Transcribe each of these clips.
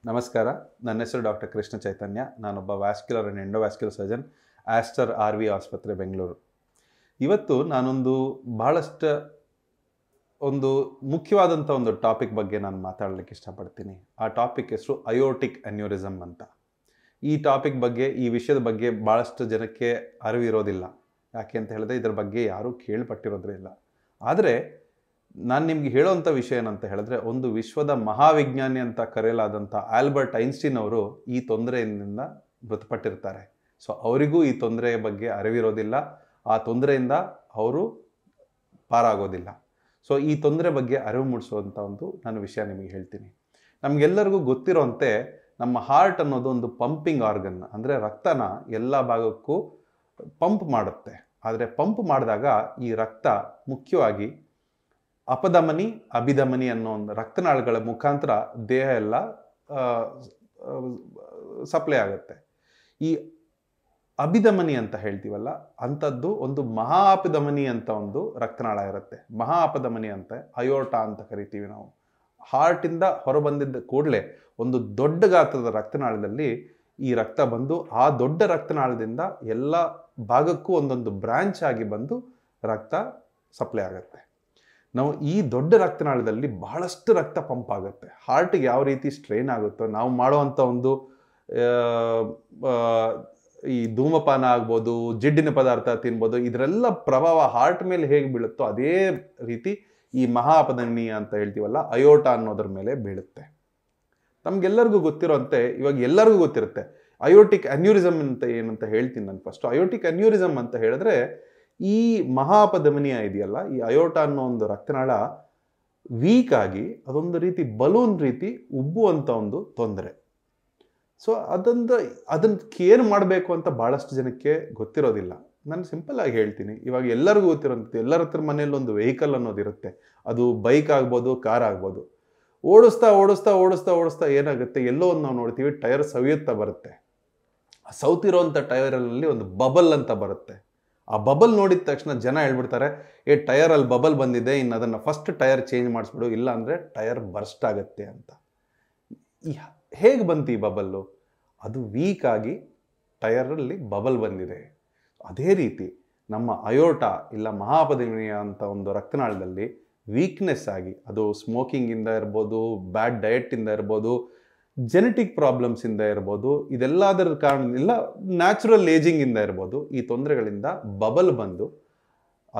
ನಮಸ್ಕಾರ. ನನ್ನ ಹೆಸರು ಡಾಕ್ಟರ್ ಕೃಷ್ಣ ಚೈತನ್ಯ. ನಾನೊಬ್ಬ vascular and endovascular surgeon, Aster RV ಆಸ್ಪತ್ರೆ, ಬೆಂಗಳೂರು. ಇವತ್ತು ನಾನೊಂದು ಬಹಳಷ್ಟು ಮುಖ್ಯವಾದಂಥ ಒಂದು ಟಾಪಿಕ್ ಬಗ್ಗೆ ನಾನು ಮಾತಾಡಲಿಕ್ಕೆ ಇಷ್ಟಪಡ್ತೀನಿ. ಆ ಟಾಪಿಕ್ ಹೆಸರು ಅಯೋಟಿಕ್ ಅನ್ಯೂರಿಸಮ್ ಅಂತ. ಈ ಟಾಪಿಕ್ ಬಗ್ಗೆ, ಈ ವಿಷಯದ ಬಗ್ಗೆ ಭಾಳಷ್ಟು ಜನಕ್ಕೆ ಅರಿವಿರೋದಿಲ್ಲ. ಯಾಕೆ ಅಂತ ಹೇಳಿದ್ರೆ ಇದರ ಬಗ್ಗೆ ಯಾರೂ ಕೇಳ್ಪಟ್ಟಿರೋದಿಲ್ಲ. ಆದರೆ ನಾನು ನಿಮ್ಗೆ ಹೇಳೋವಂಥ ವಿಷಯ ಏನಂತ ಹೇಳಿದ್ರೆ, ಒಂದು ವಿಶ್ವದ ಮಹಾವಿಜ್ಞಾನಿ ಅಂತ ಕರೆಯಲಾದಂಥ ಆಲ್ಬರ್ಟ್ ಐನ್ಸ್ಟೀನ್ ಅವರು ಈ ತೊಂದರೆಯಿಂದ ಮೃತಪಟ್ಟಿರ್ತಾರೆ. ಸೊ ಅವರಿಗೂ ಈ ತೊಂದರೆಯ ಬಗ್ಗೆ ಅರಿವಿರೋದಿಲ್ಲ. ಆ ತೊಂದರೆಯಿಂದ ಅವರು ಪಾರಾಗೋದಿಲ್ಲ. ಸೊ ಈ ತೊಂದರೆ ಬಗ್ಗೆ ಅರಿವು ಮೂಡಿಸುವಂಥ ನಾನು ವಿಷಯ ನಿಮಗೆ ಹೇಳ್ತೀನಿ. ನಮಗೆಲ್ಲರಿಗೂ ಗೊತ್ತಿರೋಂತೆ ನಮ್ಮ ಹಾರ್ಟ್ ಅನ್ನೋದು ಒಂದು ಪಂಪಿಂಗ್ ಆರ್ಗನ್, ಅಂದರೆ ರಕ್ತನ ಎಲ್ಲ ಭಾಗಕ್ಕೂ ಪಂಪ್ ಮಾಡುತ್ತೆ. ಆದರೆ ಪಂಪ್ ಮಾಡಿದಾಗ ಈ ರಕ್ತ ಮುಖ್ಯವಾಗಿ ಅಪಧಮನಿ, ಅಭಿಧಮನಿ ಅನ್ನೋ ಒಂದು ರಕ್ತನಾಳಗಳ ಮುಖಾಂತರ ದೇಹ ಎಲ್ಲ ಸಪ್ಲೈ ಆಗುತ್ತೆ. ಈ ಅಭಿಧಮನಿ ಅಂತ ಹೇಳ್ತೀವಲ್ಲ, ಅಂಥದ್ದು ಒಂದು ಮಹಾ ಅಪಧಮನಿ ಅಂತ ಒಂದು ರಕ್ತನಾಳ ಇರುತ್ತೆ. ಮಹಾ ಅಪಧಮನಿ ಅಂತ ಅಯೋಟ ಅಂತ ಕರಿತೀವಿ ನಾವು. ಹಾರ್ಟಿಂದ ಹೊರಬಂದಿದ್ದ ಕೂಡಲೇ ಒಂದು ದೊಡ್ಡ ಗಾತ್ರದ ರಕ್ತನಾಳದಲ್ಲಿ ಈ ರಕ್ತ ಬಂದು ಆ ದೊಡ್ಡ ರಕ್ತನಾಳದಿಂದ ಎಲ್ಲ ಭಾಗಕ್ಕೂ ಒಂದೊಂದು ಬ್ರಾಂಚ್ ಆಗಿ ಬಂದು ರಕ್ತ ಸಪ್ಲೈ ಆಗುತ್ತೆ. ನಾವು ಈ ದೊಡ್ಡ ರಕ್ತನಾಳದಲ್ಲಿ ಬಹಳಷ್ಟು ರಕ್ತ ಪಂಪ್ ಆಗುತ್ತೆ. ಹಾರ್ಟಿಗೆ ಯಾವ ರೀತಿ ಸ್ಟ್ರೈನ್ ಆಗುತ್ತೋ, ನಾವು ಮಾಡುವಂಥ ಈ ಧೂಮಪಾನ ಆಗ್ಬೋದು, ಜಿಡ್ಡಿನ ಪದಾರ್ಥ ತಿನ್ಬೋದು, ಇದರೆಲ್ಲ ಪ್ರಭಾವ ಹಾರ್ಟ್ ಮೇಲೆ ಹೇಗೆ ಬೀಳುತ್ತೋ ಅದೇ ರೀತಿ ಈ ಮಹಾ ಅಪಧಮನಿ ಅಂತ ಹೇಳ್ತೀವಲ್ಲ, ಅಯೋಟ ಅನ್ನೋದ್ರ ಮೇಲೆ ಬೀಳುತ್ತೆ. ನಮ್ಗೆಲ್ಲರಿಗೂ ಗೊತ್ತಿರೋಂತೆ, ಇವಾಗ ಎಲ್ಲರಿಗೂ ಗೊತ್ತಿರುತ್ತೆ ಅಯೋಟಿಕ್ ಅನ್ಯೂರಿಸಮ್ ಅಂತ ಏನಂತ ಹೇಳ್ತೀನಿ ನಾನು ಫಸ್ಟ್. ಅಯೋಟಿಕ್ ಅನ್ಯೂರಿಸಮ್ ಅಂತ ಹೇಳಿದ್ರೆ, ಈ ಮಹಾ ಅಪಧಮನಿಯ ಇದೆಯಲ್ಲ, ಈ ಅಯೋಟ ಅನ್ನೋ ಒಂದು ರಕ್ತನಾಳ ವೀಕ್ ಆಗಿ ಅದೊಂದು ರೀತಿ ಬಲೂನ್ ರೀತಿ ಉಬ್ಬುವಂಥ ಒಂದು ತೊಂದರೆ. ಸೊ ಅದನ್ನು ಕೇರ್ ಮಾಡಬೇಕು ಅಂತ ಭಾಳಷ್ಟು ಜನಕ್ಕೆ ಗೊತ್ತಿರೋದಿಲ್ಲ. ನಾನು ಸಿಂಪಲ್ ಆಗಿ ಹೇಳ್ತೀನಿ. ಇವಾಗ ಎಲ್ಲರಿಗೂ ಗೊತ್ತಿರೋಂಥದ್ದು, ಎಲ್ಲರ ಹತ್ರ ಮನೇಲಿ ಒಂದು ವೆಹಿಕಲ್ ಅನ್ನೋದಿರುತ್ತೆ. ಅದು ಬೈಕ್ ಆಗ್ಬೋದು, ಕಾರ್ ಆಗ್ಬೋದು. ಓಡಿಸ್ತಾ ಓಡಿಸ್ತಾ ಓಡಿಸ್ತಾ ಓಡಿಸ್ತಾ ಏನಾಗುತ್ತೆ, ಎಲ್ಲೋ ಒಂದು ನಾವು ನೋಡ್ತೀವಿ ಟೈರ್ ಸವಿಯುತ್ತಾ ಬರುತ್ತೆ. ಆ ಸೌತಿರೋಂಥ ಟೈರಲ್ಲಿ ಒಂದು ಬಬಲ್ ಅಂತ ಬರುತ್ತೆ. ಆ ಬಬಲ್ ನೋಡಿದ ತಕ್ಷಣ ಜನ ಹೇಳ್ಬಿಡ್ತಾರೆ, ಟೈರಲ್ಲಿ ಬಬಲ್ ಬಂದಿದೆ, ಇನ್ನು ಅದನ್ನು ಫಸ್ಟ್ ಟೈರ್ ಚೇಂಜ್ ಮಾಡಿಸ್ಬಿಡು, ಇಲ್ಲ ಅಂದರೆ ಟೈರ್ ಬರ್ಸ್ಟ್ ಆಗುತ್ತೆ ಅಂತ. ಹೇಗೆ ಬಂತು ಈ ಬಬಲ್ಲು? ಅದು ವೀಕ್ ಆಗಿ ಟೈರಲ್ಲಿ ಬಬಲ್ ಬಂದಿದೆ. ಅದೇ ರೀತಿ ನಮ್ಮ ಅಯೋಟ ಇಲ್ಲ ಮಹಾ ಅಪಧಮನಿಯ ಅಂತ ಒಂದು ರಕ್ತನಾಳದಲ್ಲಿ ವೀಕ್ನೆಸ್ ಆಗಿ, ಅದು ಸ್ಮೋಕಿಂಗಿಂದ ಇರ್ಬೋದು, ಬ್ಯಾಡ್ ಡಯಟಿಂದ ಇರ್ಬೋದು, ಜೆನೆಟಿಕ್ ಪ್ರಾಬ್ಲಮ್ಸಿಂದ ಇರ್ಬೋದು, ಇದೆಲ್ಲದರ ಕಾರಣದಿಂದ ನ್ಯಾಚುರಲ್ ಏಜಿಂಗಿಂದ ಇರ್ಬೋದು, ಈ ತೊಂದರೆಗಳಿಂದ ಬಬಲ್ ಬಂದು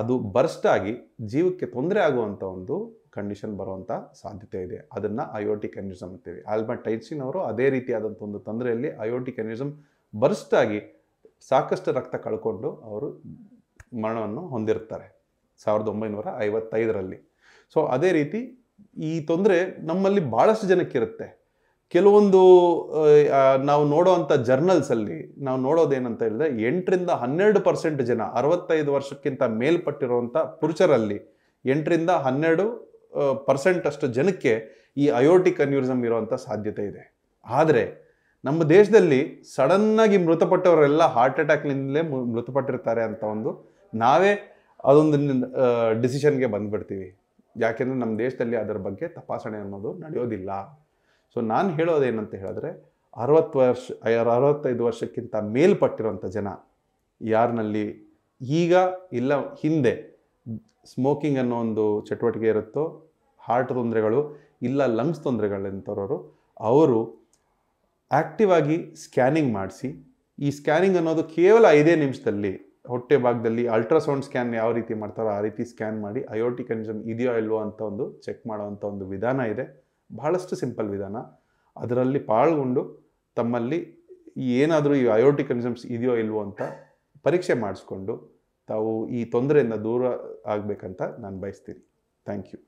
ಅದು ಬರ್ಸ್ಟ್ ಆಗಿ ಜೀವಕ್ಕೆ ತೊಂದರೆ ಆಗುವಂಥ ಒಂದು ಕಂಡೀಷನ್ ಬರುವಂಥ ಸಾಧ್ಯತೆ ಇದೆ. ಅದನ್ನು ಅಯೋಟಿಕ್ ಅನ್ಯೂರಿಸಮ್ ಅಂತೀವಿ. ಆಲ್ಬರ್ಟ್ ಐನ್ಸ್ಟೀನ್ ಅವರು ಅದೇ ರೀತಿಯಾದಂಥ ಒಂದು ತೊಂದರೆಯಲ್ಲಿ ಅಯೋಟಿಕ್ ಅನ್ಯೂರಿಸಮ್ ಬರ್ಸ್ಟ್ ಆಗಿ ಸಾಕಷ್ಟು ರಕ್ತ ಕಳ್ಕೊಂಡು ಅವರು ಮರಣವನ್ನು ಹೊಂದಿರ್ತಾರೆ 1955ರಲ್ಲಿ. ಸೊ ಅದೇ ರೀತಿ ಈ ತೊಂದರೆ ನಮ್ಮಲ್ಲಿ ಭಾಳಷ್ಟು ಜನಕ್ಕಿರುತ್ತೆ. ಕೆಲವೊಂದು ನಾವು ನೋಡೋವಂಥ ಜರ್ನಲ್ಸಲ್ಲಿ ನಾವು ನೋಡೋದೇನಂತ ಹೇಳಿದ್ರೆ, 8ರಿಂದ 12% ಜನ 65 ವರ್ಷಕ್ಕಿಂತ ಮೇಲ್ಪಟ್ಟಿರುವಂಥ ಪುರುಷರಲ್ಲಿ 8ರಿಂದ 12% ಅಷ್ಟು ಜನಕ್ಕೆ ಈ ಅಯೋಟಿಕ್ ಅನ್ಯೂರಿಸಮ್ ಇರುವಂಥ ಸಾಧ್ಯತೆ ಇದೆ. ಆದರೆ ನಮ್ಮ ದೇಶದಲ್ಲಿ ಸಡನ್ನಾಗಿ ಮೃತಪಟ್ಟವರೆಲ್ಲ ಹಾರ್ಟ್ ಅಟ್ಯಾಕ್ನಿಂದಲೇ ಮೃತಪಟ್ಟಿರ್ತಾರೆ ಅಂತ ನಾವೇ ಅದೊಂದು ಡಿಸಿಷನ್ಗೆ ಬಂದುಬಿಡ್ತೀವಿ. ಯಾಕೆಂದರೆ ನಮ್ಮ ದೇಶದಲ್ಲಿ ಅದರ ಬಗ್ಗೆ ತಪಾಸಣೆ ಅನ್ನೋದು ನಡೆಯೋದಿಲ್ಲ. ಸೊ ನಾನು ಹೇಳೋದೇನಂತ ಹೇಳಿದ್ರೆ, 65 ವರ್ಷಕ್ಕಿಂತ ಮೇಲ್ಪಟ್ಟಿರೋಂಥ ಜನ ಯಾರಿನಲ್ಲಿ ಈಗ ಇಲ್ಲ ಹಿಂದೆ ಸ್ಮೋಕಿಂಗ್ ಅನ್ನೋ ಒಂದು ಚಟುವಟಿಕೆ ಇರುತ್ತೋ, ಹಾರ್ಟ್ ತೊಂದರೆಗಳು ಇಲ್ಲ ಲಂಗ್ಸ್ ತೊಂದರೆಗಳಂಥವ್ರು, ಅವರು ಆ್ಯಕ್ಟಿವ್ ಆಗಿ ಸ್ಕ್ಯಾನಿಂಗ್ ಮಾಡಿಸಿ, ಈ ಸ್ಕ್ಯಾನಿಂಗ್ ಅನ್ನೋದು ಕೇವಲ 5 ನಿಮಿಷದಲ್ಲಿ ಹೊಟ್ಟೆ ಭಾಗದಲ್ಲಿ ಅಲ್ಟ್ರಾಸೌಂಡ್ ಸ್ಕ್ಯಾನ್ ಯಾವ ರೀತಿ ಮಾಡ್ತಾರೋ ಆ ರೀತಿ ಸ್ಕ್ಯಾನ್ ಮಾಡಿ ಅಯೋಟಿಕ್ ಅನ್ಯೂರಿಸಮ್ ಇದೆಯೋ ಇಲ್ವೋ ಅಂತ ಚೆಕ್ ಮಾಡೋವಂಥ ಒಂದು ವಿಧಾನ ಇದೆ. ಬಹಳಷ್ಟು ಸಿಂಪಲ್ ವಿಧಾನ. ಅದರಲ್ಲಿ ಪಾಲ್ಗೊಂಡು ತಮ್ಮಲ್ಲಿ ಏನಾದರೂ ಈ ಅಯೋಟಿಕ್ ಅನ್ಯೂರಿಸಮ್ಸ್ ಇದೆಯೋ ಇಲ್ವೋ ಅಂತ ಪರೀಕ್ಷೆ ಮಾಡಿಸ್ಕೊಂಡು ತಾವು ಈ ತೊಂದರೆಯಿಂದ ದೂರ ಆಗಬೇಕಂತ ನಾನು ಬಯಸ್ತೀನಿ. Thank you.